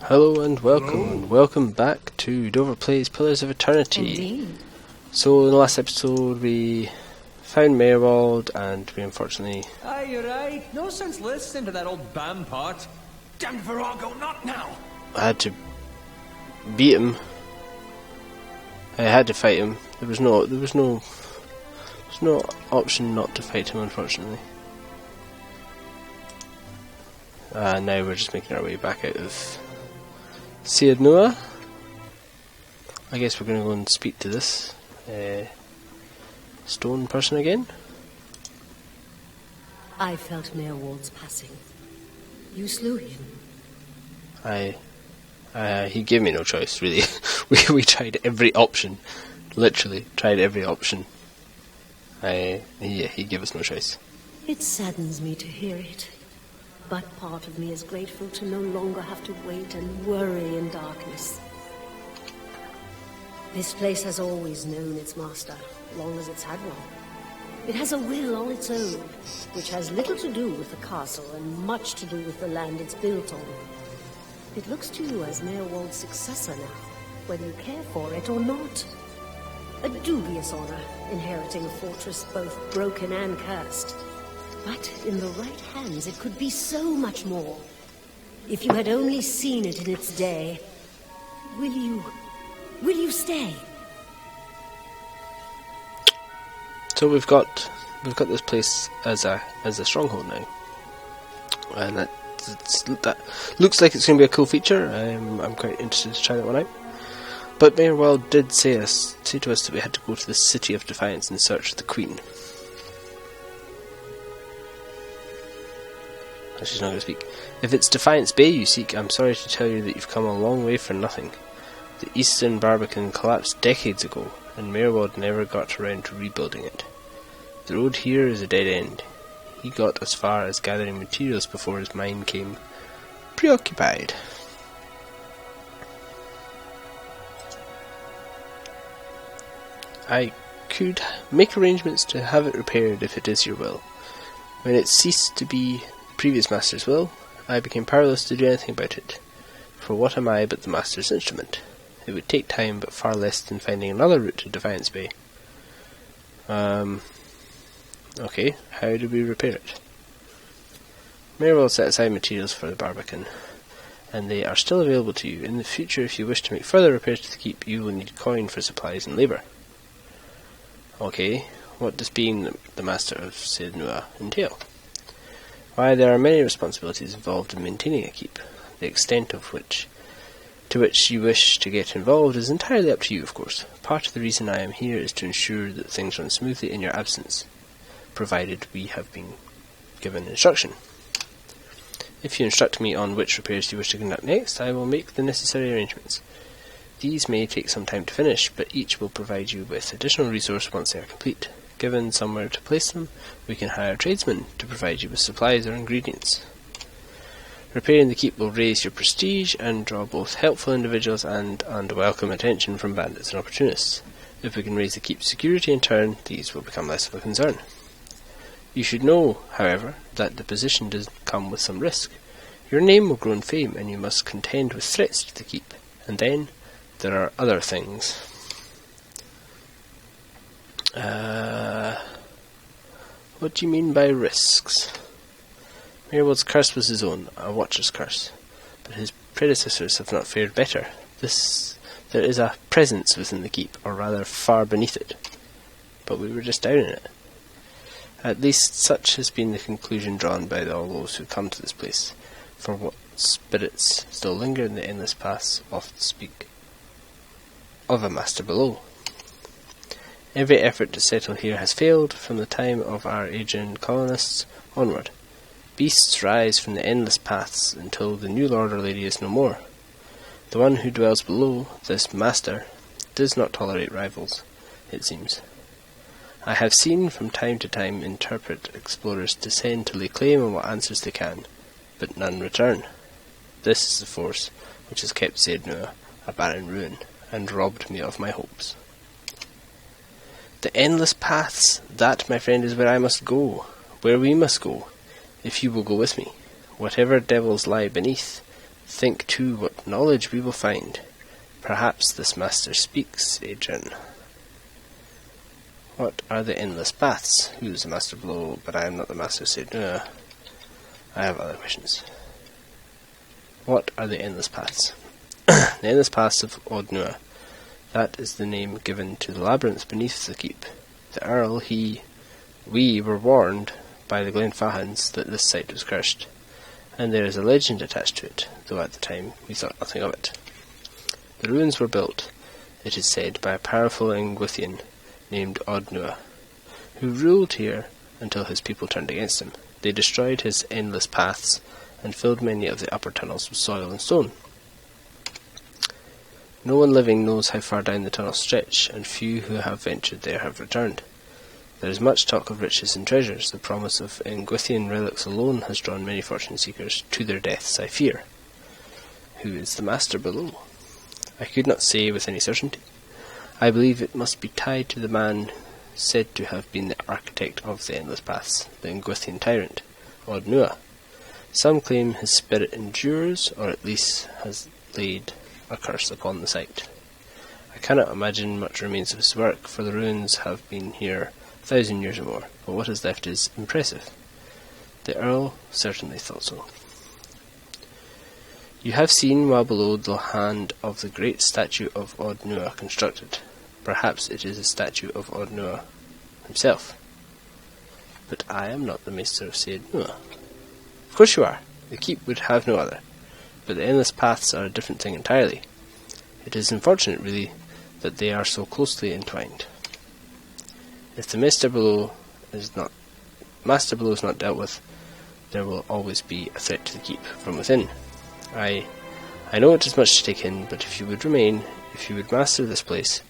Hello and welcome back to Dover Plays Pillars of Eternity. Indeed. So in the last episode we found Maerwald and we unfortunately... Aye, you're right. No sense listening to that old bam part. Damned Virago, not now! I had to beat him. I had to fight him. There was no option not to fight him, unfortunately. Now we're just making our way back out of Caed Nua. I guess we're going to go and speak to this stone person again. I felt Maerwald's passing. You slew him. He gave me no choice, really. we tried every option. Literally, tried every option. He gave us no choice. It saddens me to hear it. But part of me is grateful to no longer have to wait and worry in darkness. This place has always known its master, long as it's had one. It has a will all its own, which has little to do with the castle and much to do with the land it's built on. It looks to you as Maerwald's successor now, whether you care for it or not. A dubious honor, inheriting a fortress both broken and cursed. But in the right hands, it could be so much more. If you had only seen it in its day, will you stay? So we've got this place as a stronghold now, and that looks like it's going to be a cool feature. I'm quite interested to try that one out. But Maerwald did say to us that we had to go to the City of Defiance in search of the Queen. She's not going to speak. If it's Defiance Bay you seek, I'm sorry to tell you that you've come a long way for nothing. The Eastern Barbican collapsed decades ago, and Maerwald never got around to rebuilding it. The road here is a dead end. He got as far as gathering materials before his mind came preoccupied. I could make arrangements to have it repaired if it is your will. When it ceased to be previous master's will, I became powerless to do anything about it. For what am I but the master's instrument? It would take time, but far less than finding another route to Defiance Bay. Okay, how do we repair it? Maerwald set aside materials for the Barbican, and they are still available to you. In the future, if you wish to make further repairs to the keep, you will need coin for supplies and labour. Okay, what does being the master of Caed Nua entail? Why, there are many responsibilities involved in maintaining a keep. The extent to which you wish to get involved is entirely up to you, of course. Part of the reason I am here is to ensure that things run smoothly in your absence, provided we have been given instruction. If you instruct me on which repairs you wish to conduct next, I will make the necessary arrangements. These may take some time to finish, but each will provide you with additional resource once they are complete. Given somewhere to place them, we can hire tradesmen to provide you with supplies or ingredients. Repairing the keep will raise your prestige and draw both helpful individuals and unwelcome attention from bandits and opportunists. If we can raise the keep's security in turn, these will become less of a concern. You should know, however, that the position does come with some risk. Your name will grow in fame, and you must contend with threats to the keep. And then there are other things. What do you mean by risks? Maerwald's curse was his own, a watcher's curse, but his predecessors have not fared better. There is a presence within the keep, or rather far beneath it, but we were just down in it. At least such has been the conclusion drawn by all those who come to this place, for what spirits still linger in the endless paths often speak of a master below. Every effort to settle here has failed from the time of our Aegean colonists onward. Beasts rise from the endless paths until the new lord or lady is no more. The one who dwells below, this master, does not tolerate rivals, it seems. I have seen from time to time interpret explorers descend to lay claim on what answers they can, but none return. This is the force which has kept Caed Nua a barren ruin, and robbed me of my hopes. The endless paths, that, my friend, is where I must go, where we must go, if you will go with me. Whatever devils lie beneath, Think too what knowledge we will find. Perhaps this master speaks, Adrian. What are the endless paths? Who is the master below? But I am not the master, Caed Nua. I have other questions. What are the endless paths? The endless paths of Caed Nua. That is the name given to the labyrinth beneath the keep. The Earl, we were warned by the Glenfahans that this site was cursed, and there is a legend attached to it, though at the time we thought nothing of it. The ruins were built, it is said, by a powerful Ingwithian named Caed Nua, who ruled here until his people turned against him. They destroyed his endless paths and filled many of the upper tunnels with soil and stone. No one living knows how far down the tunnels stretch, and few who have ventured there have returned. There is much talk of riches and treasures. The promise of Ingwithian relics alone has drawn many fortune-seekers to their deaths, I fear. Who is the master below? I could not say with any certainty. I believe it must be tied to the man said to have been the architect of the endless paths, the Ingwithian tyrant, Caed Nua. Some claim his spirit endures, or at least has laid a curse upon the site. I cannot imagine much remains of his work, for the ruins have been here 1,000 years or more, but what is left is impressive. The Earl certainly thought so. You have seen while below the hand of the great statue of Caed Nua constructed. Perhaps it is a statue of Caed Nua himself. But I am not the maester of Caed Nua. Of course you are. The keep would have no other. But the endless paths are a different thing entirely. It is unfortunate, really, that they are so closely entwined. If the master below is not dealt with, there will always be a threat to the keep from within. I know it is much to take in, but if you would remain, if you would master this place,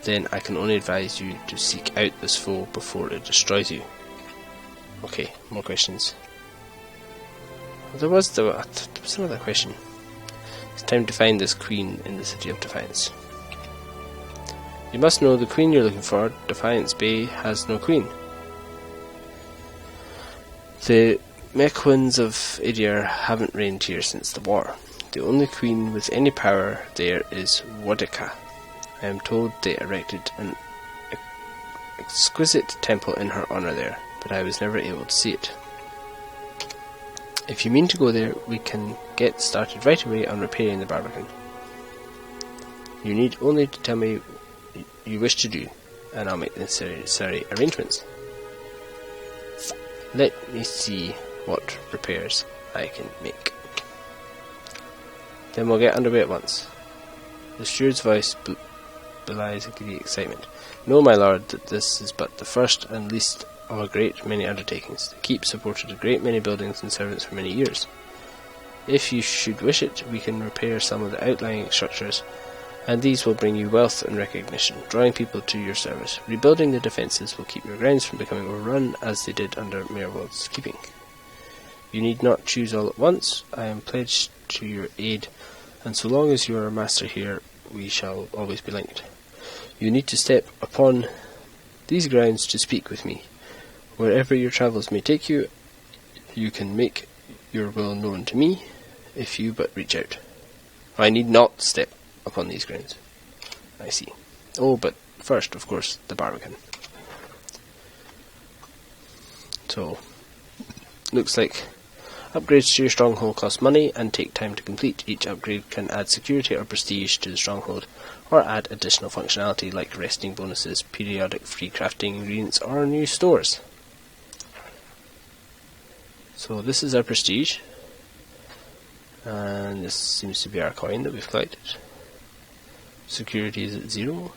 then I can only advise you to seek out this foe before it destroys you. Okay, more questions. There was another question. It's time to find this queen in the city of Defiance. You must know the queen you're looking for. Defiance Bay has no queen. The Mequins of Idir haven't reigned here since the war. The only queen with any power there is Wadika. I am told they erected an exquisite temple in her honour there, but I was never able to see it. If you mean to go there, we can get started right away on repairing the Barbican. You need only to tell me you wish to do, and I'll make the necessary arrangements. Let me see what repairs I can make. Then we'll get underway at once. The steward's voice belies giddy excitement. Know, my lord, that this is but the first and least of a great many undertakings. The keep supported a great many buildings and servants for many years. If you should wish it, we can repair some of the outlying structures, and these will bring you wealth and recognition, drawing people to your service. Rebuilding the defences will keep your grounds from becoming overrun, as they did under Maerwald's keeping. You need not choose all at once. I am pledged to your aid, and so long as you are a master here, we shall always be linked. You need to step upon these grounds to speak with me. Wherever your travels may take you, you can make your will known to me, if you but reach out. I need not step upon these grounds. I see. Oh, but first, of course, the Barbican. So, looks like upgrades to your stronghold cost money and take time to complete. Each upgrade can add security or prestige to the stronghold, or add additional functionality like resting bonuses, periodic free crafting ingredients, or new stores. So this is our prestige, and this seems to be our coin that we've collected. Security is at 0,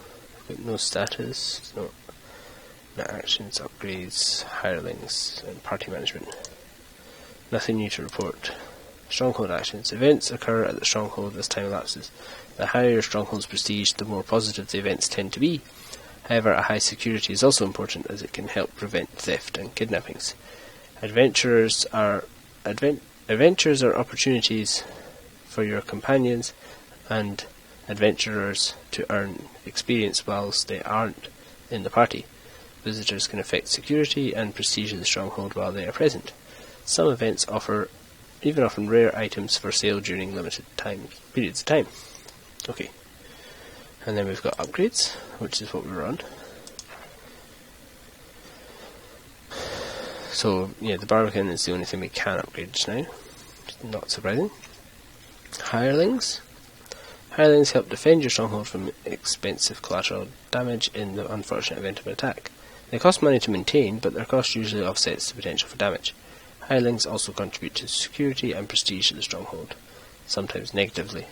but no status, no actions, upgrades, hirelings, and party management. Nothing new to report. Stronghold actions. Events occur at the stronghold as time elapses. The higher your stronghold's prestige, the more positive the events tend to be. However, a high security is also important, as it can help prevent theft and kidnappings. Adventures are opportunities for your companions and adventurers to earn experience whilst they aren't in the party. Visitors can affect security and prestige of the stronghold while they are present. Some events offer even often rare items for sale during limited periods of time. Okay. And then we've got upgrades, which is what we're on. So, yeah, the Barbican is the only thing we can upgrade just now. Not surprising. Hirelings. Hirelings help defend your stronghold from expensive collateral damage in the unfortunate event of an attack. They cost money to maintain, but their cost usually offsets the potential for damage. Hirelings also contribute to security and prestige of the stronghold, sometimes negatively.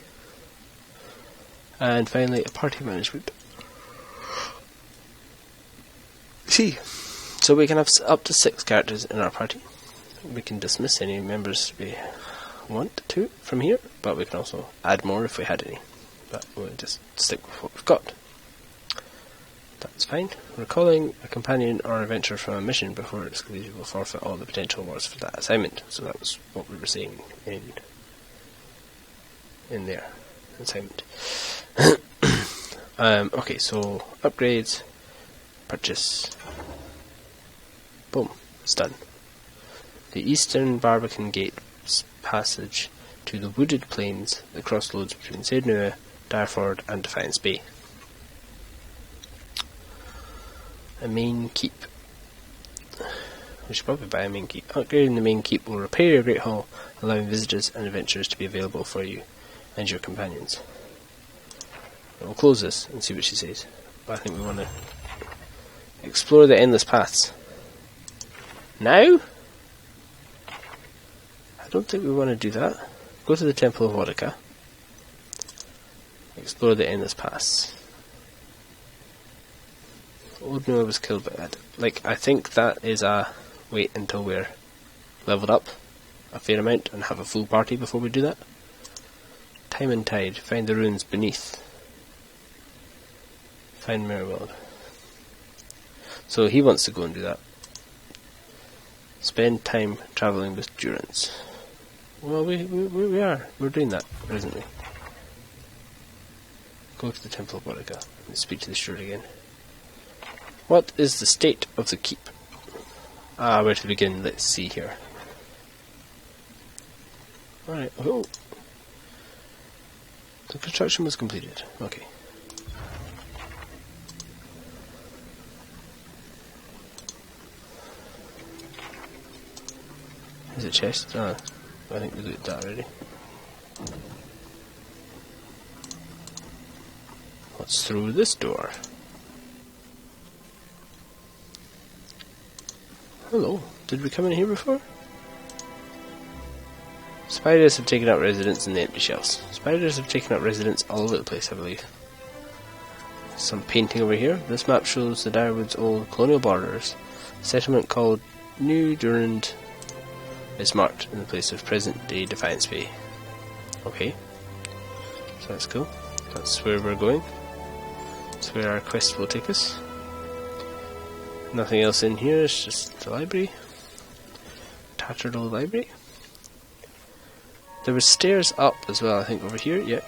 And finally, a party management. See, so we can have up to 6 characters in our party. We can dismiss any members we want to from here, but we can also add more if we had any. But we'll just stick with what we've got. That's fine. Recalling a companion or adventurer from a mission before it's completed will forfeit all the potential awards for that assignment. So that was what we were saying in their assignment. Okay, so upgrades, purchase, boom, it's done. The Eastern Barbican Gate passage to the wooded plains that cross roads between Caed Nua, Direford and Defiance Bay. A main keep. We should probably buy a main keep. Upgrading the main keep will repair your Great Hall, allowing visitors and adventurers to be available for you and your companions. We'll close this and see what she says. But I think we want to explore the endless paths. Now? I don't think we want to do that. Go to the Temple of Wodika. Explore the endless paths. Old Noah was killed by that. I think that is a wait until we're leveled up a fair amount and have a full party before we do that. Time and Tide. Find the ruins beneath. Find Maerwald. So he wants to go and do that. Spend time travelling with Durance. Well, we are. We're doing that presently. Go to the Temple of Wodika and speak to the steward again. What is the state of the keep? Where to begin? Let's see here. Alright, oh. The construction was completed. Okay. Is it chest? I think we looked at that already. What's through this door? Hello, did we come in here before? Spiders have taken up residence in the empty shells. Spiders have taken up residence all over the place, I believe. Some painting over here. This map shows the Direwood's old colonial borders. A settlement called New Durand is marked in the place of present-day Defiance Bay. Okay, so that's cool. That's where we're going. That's where our quest will take us. Nothing else in here, it's just the library. Tattered old library. There were stairs up as well, I think, over here, yeah.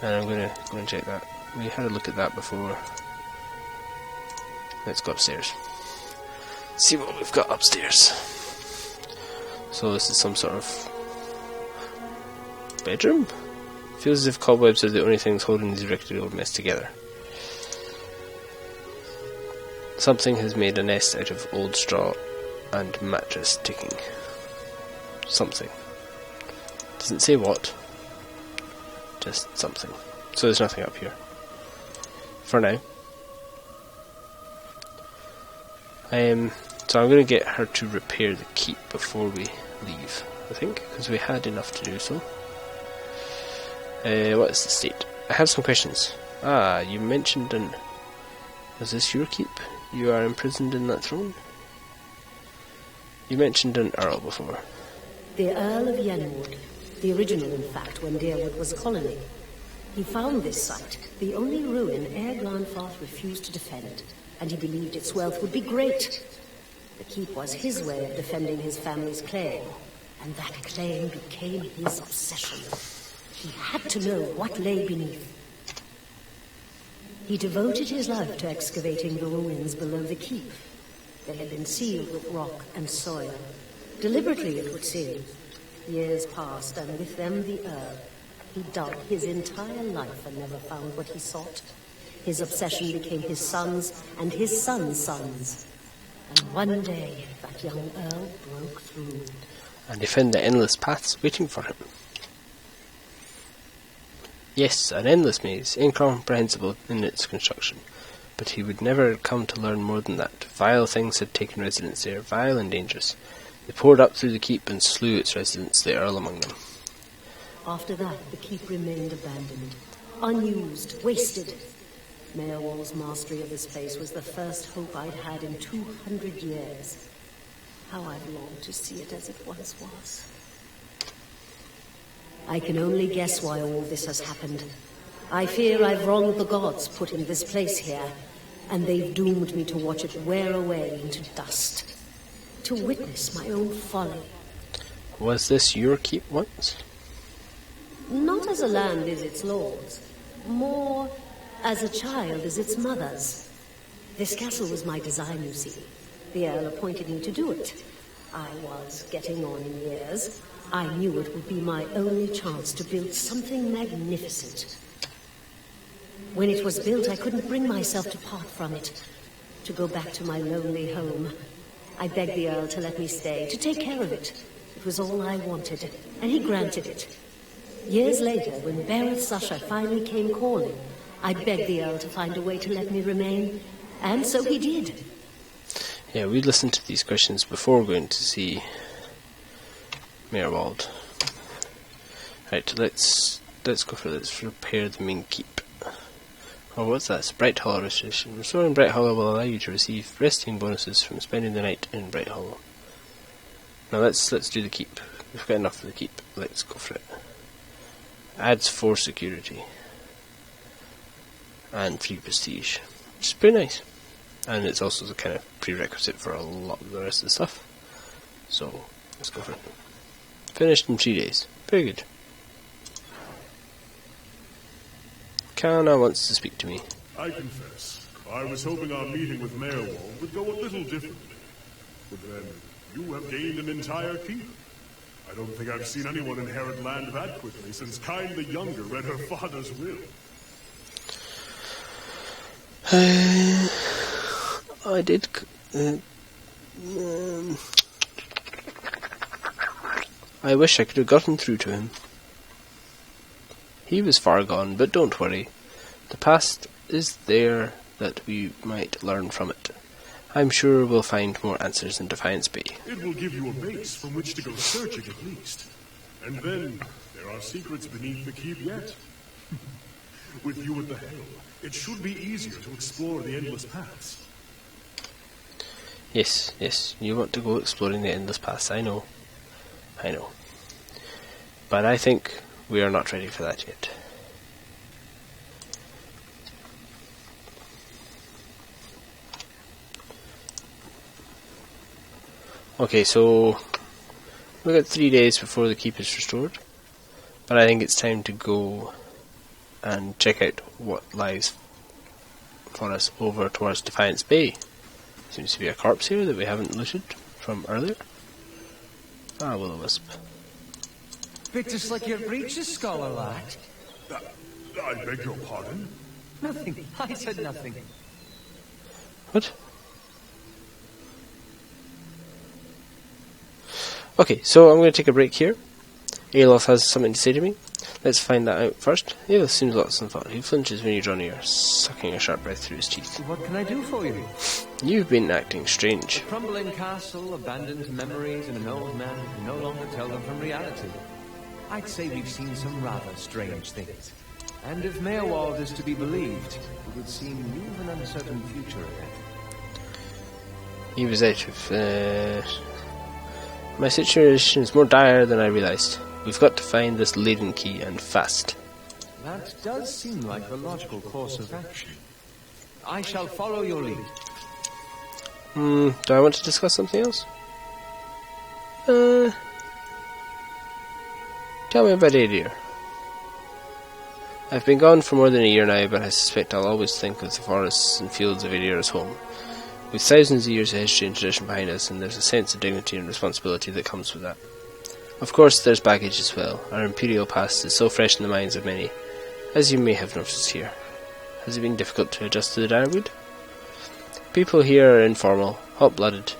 And I'm gonna go and check that. We had a look at that before. Let's go upstairs. See what we've got upstairs. So this is some sort of bedroom? Feels as if cobwebs are the only things holding these rickety old mess together. Something has made a nest out of old straw and mattress ticking. Something. Doesn't say what. Just something. So there's nothing up here. For now. So I'm going to get her to repair the keep before we leave, I think, because we had enough to do so. What is the state? I have some questions. You mentioned was this your keep? You are imprisoned in that throne? You mentioned an Earl before. The Earl of Yenwood. The original, in fact, when Deerwood was a colony. He found this site, the only ruin Ere Glanfarth refused to defend, and he believed its wealth would be great. The keep was his way of defending his family's claim, and that claim became his obsession. He had to know what lay beneath. He devoted his life to excavating the ruins below the keep. They had been sealed with rock and soil. Deliberately, it would seem. Years passed, and with them the Earl. He dug his entire life and never found what he sought. His obsession became his sons and his sons' sons. And one day, that young Earl broke through. And he found the endless paths waiting for him. Yes, an endless maze, incomprehensible in its construction. But he would never come to learn more than that. Vile things had taken residence there, vile and dangerous. They poured up through the keep and slew its residents, the Earl among them. After that, the keep remained abandoned, unused, wasted. Maerwald's mastery of this place was the first hope I'd had in 200 years. How I've longed to see it as it once was. I can only guess why all this has happened. I fear I've wronged the gods putting this place here, and they've doomed me to watch it wear away into dust. To witness my own folly. Was this your keep once? Not as a land is its lord's, more as a child is its mother's. This castle was my design, you see. The Earl appointed me to do it. I was getting on in years. I knew it would be my only chance to build something magnificent. When it was built, I couldn't bring myself to part from it, to go back to my lonely home. I begged the Earl to let me stay, to take care of it. It was all I wanted, and he granted it. Years later, when Barrett Susher finally came calling, I begged the Earl to find a way to let me remain, and so he did. Yeah, we listened to these questions before going to see Maerwald. Right, let's go for this. Repair the main keep. Oh, what's that? Bright Hollow restoration. Restoring Bright Hollow will allow you to receive resting bonuses from spending the night in Bright Hollow. Now let's do the keep. We've got enough for the keep. Let's go for it. Adds 4 security and 3 prestige, which is pretty nice. And it's also the kind of prerequisite for a lot of the rest of the stuff. So let's go for it. Finished in 3 days. Very good. Caed Nua wants to speak to me. I confess, I was hoping our meeting with Maerwald would go a little differently. But then, you have gained an entire keep. I don't think I've seen anyone inherit land that quickly since Caed the Younger read her father's will. I did. I wish I could have gotten through to him. He was far gone, but don't worry. The past is there that we might learn from it. I'm sure we'll find more answers in Defiance Bay. It will give you a base from which to go searching at least. And then, there are secrets beneath the keep yet. With you at the helm, it should be easier to explore the endless paths. Yes, you want to go exploring the endless paths, I know. But I think we are not ready for that yet. Okay, so we've got 3 days before the keep is restored, but I think it's time to go and check out what lies for us over towards Defiance Bay. Seems to be a corpse here that we haven't looted from earlier. Ah, will-o-wisp. Bit just like your breeches, scholar lad. I beg your pardon? Nothing. I said nothing. What? Okay, so I'm going to take a break here. Aloth has something to say to me. Let's find that out first. Aloth seems lost in thought. He flinches when you draw near, sucking a sharp breath through his teeth. What can I do for you? You've been acting strange. A crumbling castle, abandoned memories, and an old man who can no longer tell them from reality. I'd say we've seen some rather strange things. And if Maerwald is to be believed, it would seem you've an uncertain future ahead. He was out of... My situation is more dire than I realised. We've got to find this laden key, and fast. That does seem like the logical course of action. I shall follow your lead. Do I want to discuss something else? Tell me about Adir. I've been gone for more than a year now, but I suspect I'll always think of the forests and fields of Adir as home. With thousands of years of history and tradition behind us, and there's a sense of dignity and responsibility that comes with that. Of course, there's baggage as well. Our Imperial past is so fresh in the minds of many, as you may have noticed here. Has it been difficult to adjust to the Direwood? People here are informal, hot-blooded,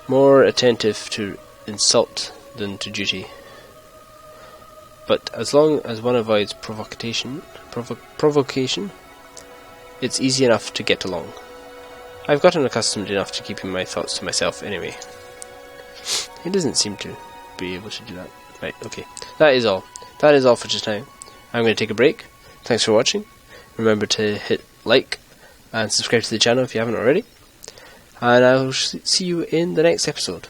more attentive to insult than to duty. But as long as one avoids provocation, it's easy enough to get along. I've gotten accustomed enough to keeping my thoughts to myself anyway. He doesn't seem to be able to do that. Right, okay. That is all. That is all for just now. I'm going to take a break. Thanks for watching. Remember to hit like and subscribe to the channel if you haven't already. And I'll see you in the next episode.